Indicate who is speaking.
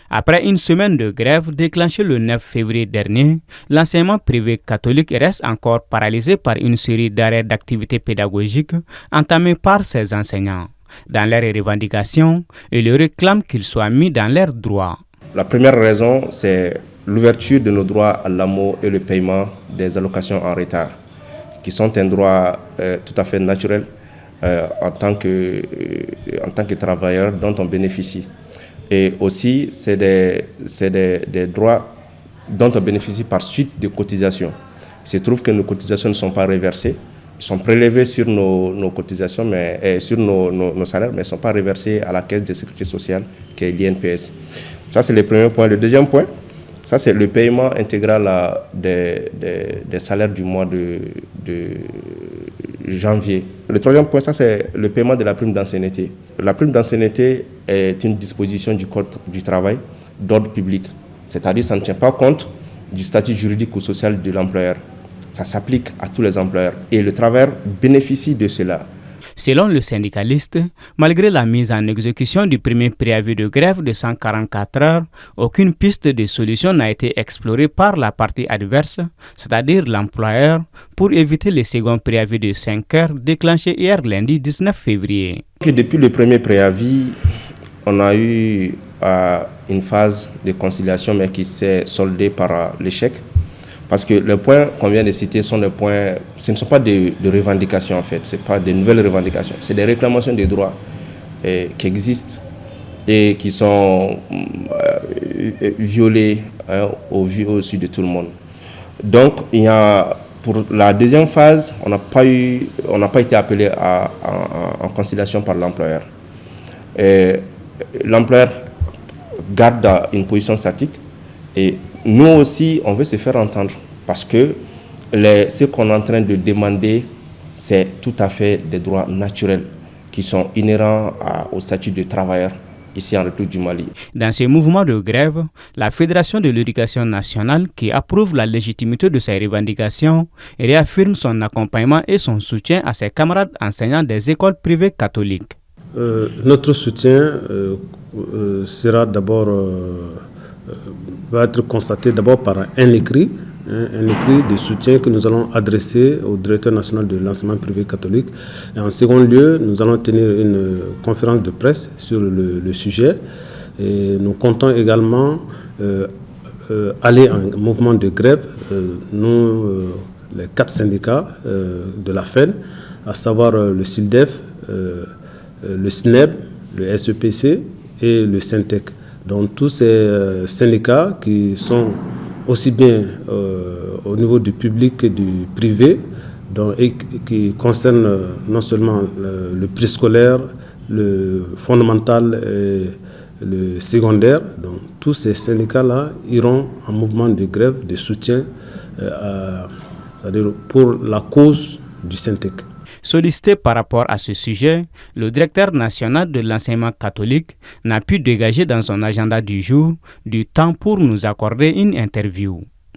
Speaker 1: Après une semaine de grève déclenchée le 9 février dernier, l'enseignement privé catholique reste encore paralysé par une série d'arrêts d'activités pédagogiques entamés par ses enseignants. Dans leurs revendications, ils réclament qu'ils soient mis dans leurs droits.
Speaker 2: La première raison, c'est l'ouverture de nos droits à l'AMO et le paiement des allocations en retard, qui sont un droit tout à fait naturel en tant que travailleur dont on bénéficie. Et aussi, c'est des droits dont on bénéficie par suite de cotisations. Il se trouve que nos cotisations ne sont pas reversées. Ils sont prélevés sur nos cotisations, sur nos salaires, mais ils ne sont pas reversés à la caisse de sécurité sociale, qui est l'INPS. Ça, c'est le premier point. Le deuxième point, ça, c'est le paiement intégral des salaires du mois de janvier. Le troisième point, ça, c'est le paiement de la prime d'ancienneté. La prime d'ancienneté est une disposition du Code du travail d'ordre public. C'est-à-dire que ça ne tient pas compte du statut juridique ou social de l'employeur. Ça s'applique à tous les employeurs et le travailleur bénéficie de cela.
Speaker 1: Selon le syndicaliste, malgré la mise en exécution du premier préavis de grève de 144 heures, aucune piste de solution n'a été explorée par la partie adverse, c'est-à-dire l'employeur, pour éviter le second préavis de 5 heures déclenché hier lundi 19 février.
Speaker 2: Depuis le premier préavis, on a eu une phase de conciliation mais qui s'est soldée par l'échec. Parce que les points qu'on vient de citer sont des points, ce ne sont pas de revendications en fait, ce ne sont pas de nouvelles revendications, c'est des réclamations des droits qui existent et qui sont violés au vu de tout le monde. Donc pour la deuxième phase, on n'a pas été appelé en conciliation par l'employeur. L'employeur garde une position statique et nous aussi, on veut se faire entendre parce que ce qu'on est en train de demander, c'est tout à fait des droits naturels qui sont inhérents au statut de travailleur ici en République du Mali.
Speaker 1: Dans ce mouvement de grève, la Fédération de l'éducation nationale, qui approuve la légitimité de ces revendications, réaffirme son accompagnement et son soutien à ses camarades enseignants des écoles privées catholiques.
Speaker 3: Notre soutien sera d'abord va être constaté d'abord par un écrit de soutien que nous allons adresser au directeur national de l'enseignement privé catholique. Et en second lieu, nous allons tenir une conférence de presse sur le sujet. Et nous comptons également aller en mouvement de grève, nous, les 4 syndicats de la FEN, à savoir le SILDEF, le SNEB, le SEPC et le SYNTEC. Donc tous ces syndicats qui sont aussi bien au niveau du public que du privé, et qui concernent non seulement le préscolaire, le fondamental et le secondaire. Donc tous ces syndicats-là iront en mouvement de grève, de soutien c'est-à-dire pour la cause du SYNTEC.
Speaker 1: Sollicité par rapport à ce sujet, le directeur national de l'enseignement catholique n'a pu dégager dans son agenda du jour du temps pour nous accorder une interview.